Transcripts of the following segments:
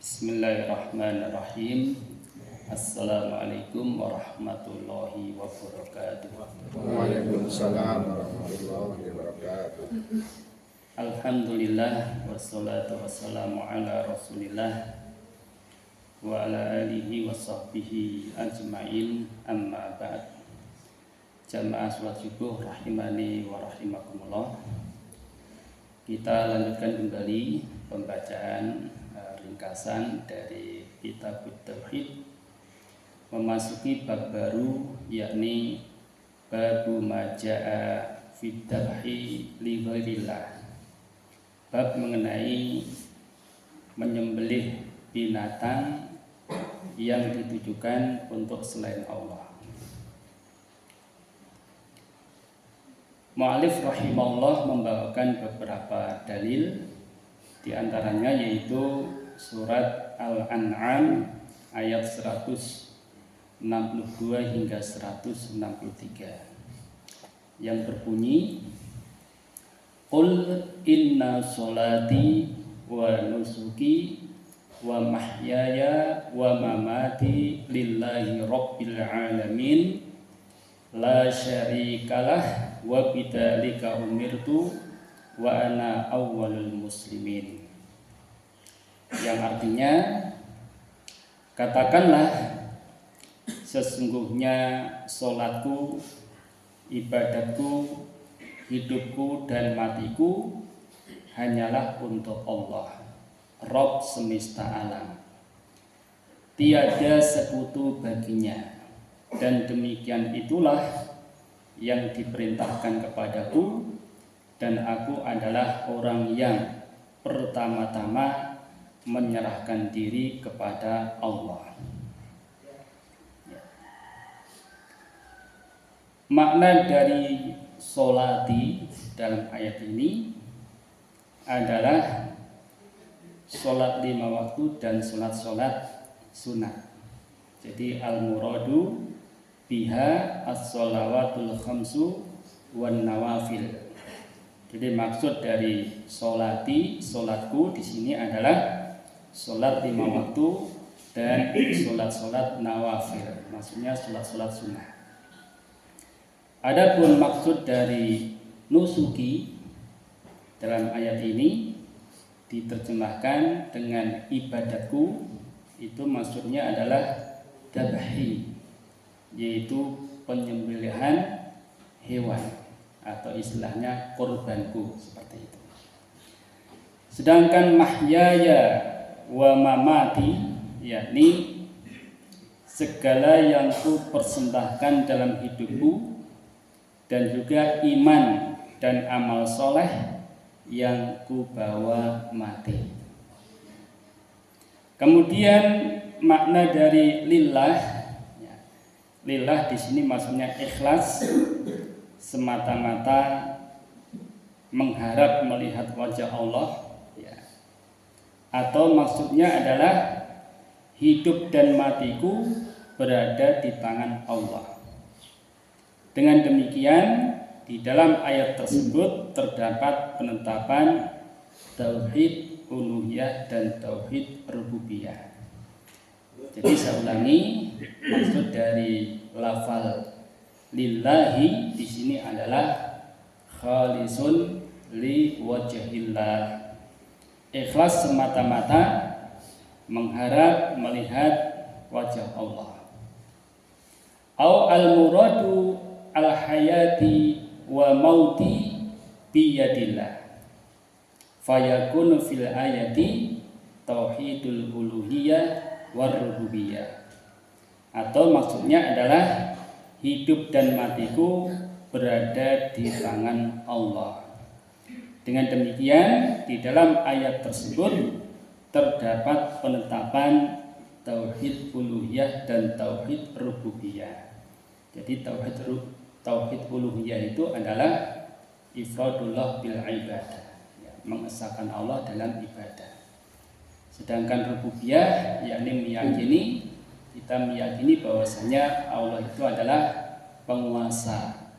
Bismillahirrahmanirrahim. Assalamualaikum warahmatullahi wabarakatuh. Waalaikumsalam warahmatullahi wabarakatuh. Alhamdulillah wassalatu wassalamu ala Rasulillah wa ala alihi wa sahbihi ajmain, amma ba'd. Jamaah salat subuh rahimani wa rahimakumullah. Kita lanjutkan kembali pembacaan ringkasan dari Kitab Tauhid, memasuki bab baru, yakni babu majaa fi dzabhi li ghairillah. Bab mengenai menyembelih binatang yang ditujukan untuk selain Allah. Mu'allif rahimahullah membawakan beberapa dalil, di antaranya yaitu surat Al-An'am ayat 162 hingga 163 yang berbunyi, Qul inna sholati wa nusuki wa mahyaya wa mamati lillahi rabbil alamin la syarikalah wa bidzalika umirtu wa ana awwalul muslimin. Yang artinya, katakanlah, sesungguhnya sholatku, ibadatku, hidupku dan matiku hanyalah untuk Allah, Rabb semesta alam. Tiada sekutu baginya, dan demikian itulah yang diperintahkan kepadaku, dan aku adalah orang yang pertama-tama menyerahkan diri kepada Allah. Makna dari sholati dalam ayat ini adalah sholat 5 waktu dan sholat sunat. Jadi al-muradu biha as-sholawatul khamsu wan nawafil. Jadi maksud dari sholatku di sini adalah sholat 5 waktu dan sholat nawafil, maksudnya sholat sunnah. Adapun maksud dari nusuki dalam ayat ini diterjemahkan dengan ibadatku, itu maksudnya adalah dzabhi, yaitu penyembelihan hewan atau istilahnya kurbanku, seperti itu. Sedangkan mahyaya wa mamati, yakni segala yang ku persembahkan dalam hidupku dan juga iman dan amal soleh yang ku bawa mati. Kemudian makna dari lillah, lillah di sini maksudnya ikhlas, semata-mata mengharap melihat wajah Allah, atau maksudnya adalah hidup dan matiku berada di tangan Allah. Dengan demikian, di dalam ayat tersebut terdapat penetapan tauhid uluhiyah dan tauhid rububiyah. Jadi saya ulangi, maksud dari lafal lillahi di sini adalah khalisun li wajhillah, ikhlas semata-mata mengharap melihat wajah Allah. Au al-muradu al-hayati wa mauti biyadillah, fayakunu fil ayati tauhidul uluhiyah war rububiyah. Atau maksudnya adalah hidup dan matiku berada di tangan Allah. Dengan demikian, di dalam ayat tersebut terdapat penetapan tauhid uluhiyah dan tauhid rububiyah. Jadi tauhid uluhiyah itu adalah ifradullah bil ibadah, mengesahkan Allah dalam ibadah. Sedangkan rububiyah yakni kita meyakini bahwasanya Allah itu adalah penguasa,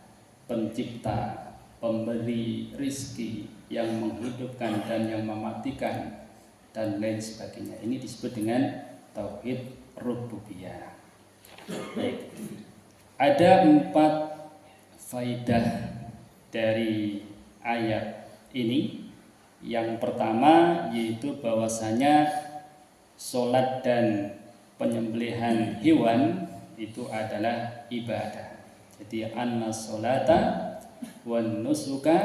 pencipta, pemberi rizki, yang menghidupkan dan yang mematikan, dan lain sebagainya. Ini disebut dengan tauhid rububiyah. Baik. Ada 4 faidah dari ayat ini. Yang pertama yaitu bahwasanya sholat dan penyembelihan hewan itu adalah ibadah. Jadi anna sholata wan nusuka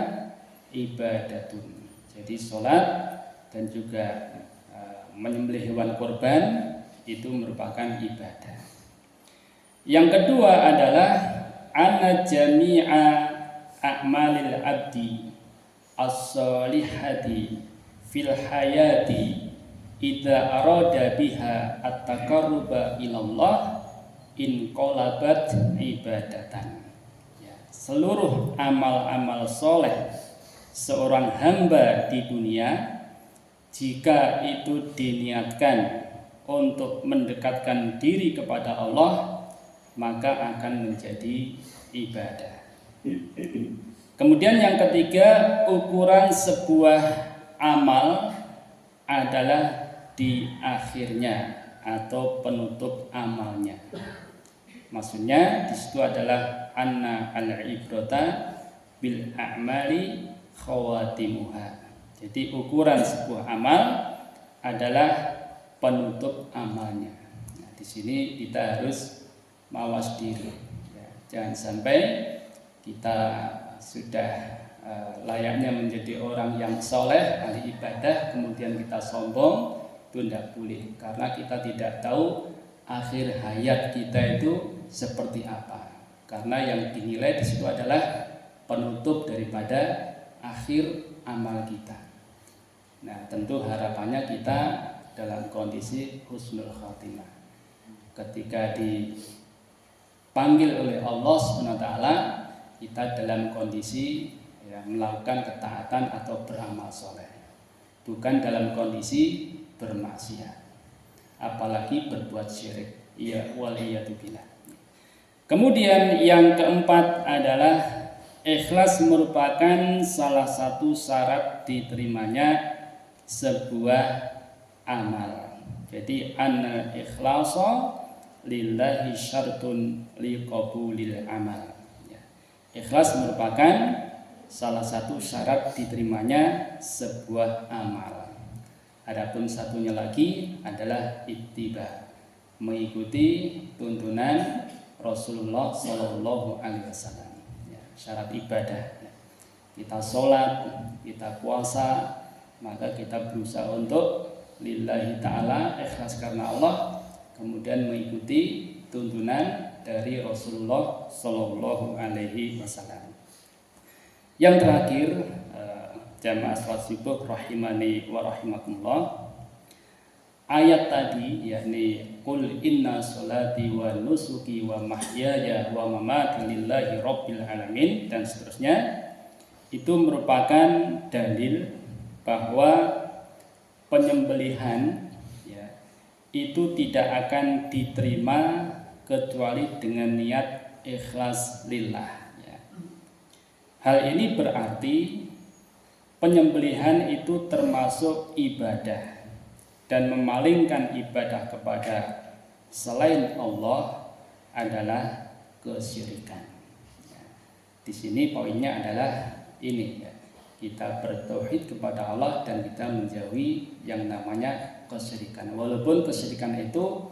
ibadatun. Jadi sholat dan juga menyembelih hewan kurban itu merupakan ibadah. Yang kedua adalah anna jami'a a'malil abdi as-solihati fil hayati idza arada biha at-taqarruba ilallah in qalabat ibadatan. Ya, seluruh amal-amal soleh seorang hamba di dunia, jika itu diniatkan untuk mendekatkan diri kepada Allah, maka akan menjadi ibadah. Kemudian yang ketiga, ukuran sebuah amal adalah di akhirnya atau penutup amalnya. Maksudnya di situ adalah anna al-ibrata bil a'mali khawatimuha. Jadi ukuran sebuah amal adalah penutup amalnya. Nah, di sini kita harus mawas diri. Ya, jangan sampai kita sudah layaknya menjadi orang yang soleh, ahli ibadah, kemudian kita sombong, itu tidak boleh. Karena kita tidak tahu akhir hayat kita itu seperti apa. Karena yang dinilai di situ adalah penutup daripada akhir amal kita. Nah, tentu harapannya kita dalam kondisi husnul khatimah. Ketika dipanggil oleh Allah SWT, kita dalam kondisi melakukan ketaatan atau beramal soleh, bukan dalam kondisi bermaksiat, apalagi berbuat syirik. Ya waliyatubillah. Kemudian yang keempat adalah ikhlas merupakan salah satu syarat diterimanya sebuah amal. Jadi anna ikhlasa lillahi syartun liqabulil amal. Ikhlas merupakan salah satu syarat diterimanya sebuah amal. Adapun satunya lagi adalah ittiba, mengikuti tuntunan Rasulullah Shallallahu Alaihi Wasallam. Syarat ibadah, kita sholat, kita puasa, maka kita berusaha untuk lillahi ta'ala, ikhlas karena Allah, kemudian mengikuti tuntunan dari Rasulullah Shallallahu Alaihi Wasallam. Yang terakhir, jamaah salat subuh rahimani wa rahimakumullah, ayat tadi yakni qul inna sholati wa nusuki wa mahyaya wa mamati lillahi rabbil alamin dan seterusnya, itu merupakan dalil bahwa penyembelihan itu tidak akan diterima kecuali dengan niat ikhlas lillah. Hal ini berarti penyembelihan itu termasuk ibadah, dan memalingkan ibadah kepada selain Allah adalah kesyirikan. Di sini poinnya adalah ini, kita bertauhid kepada Allah dan kita menjauhi yang namanya kesyirikan. Walaupun kesyirikan itu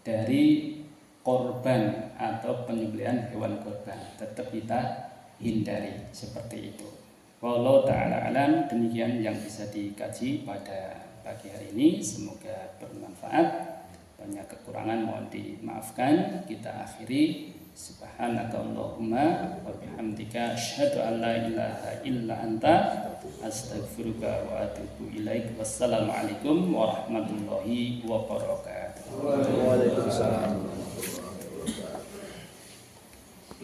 dari korban atau penyembelihan hewan korban, tetap kita hindari seperti itu. Wallahu ta'ala alam, demikian yang bisa dikaji pada pagi hari ini, semoga bermanfaat. Banyak kekurangan mohon dimaafkan. Kita akhiri, subhanakallahumma wa bihamdika asyhadu an la ilaha illa anta astaghfiruka wa atubu ilaik. Wassalamualaikum warahmatullahi wabarakatuh. Waalaikumsalam.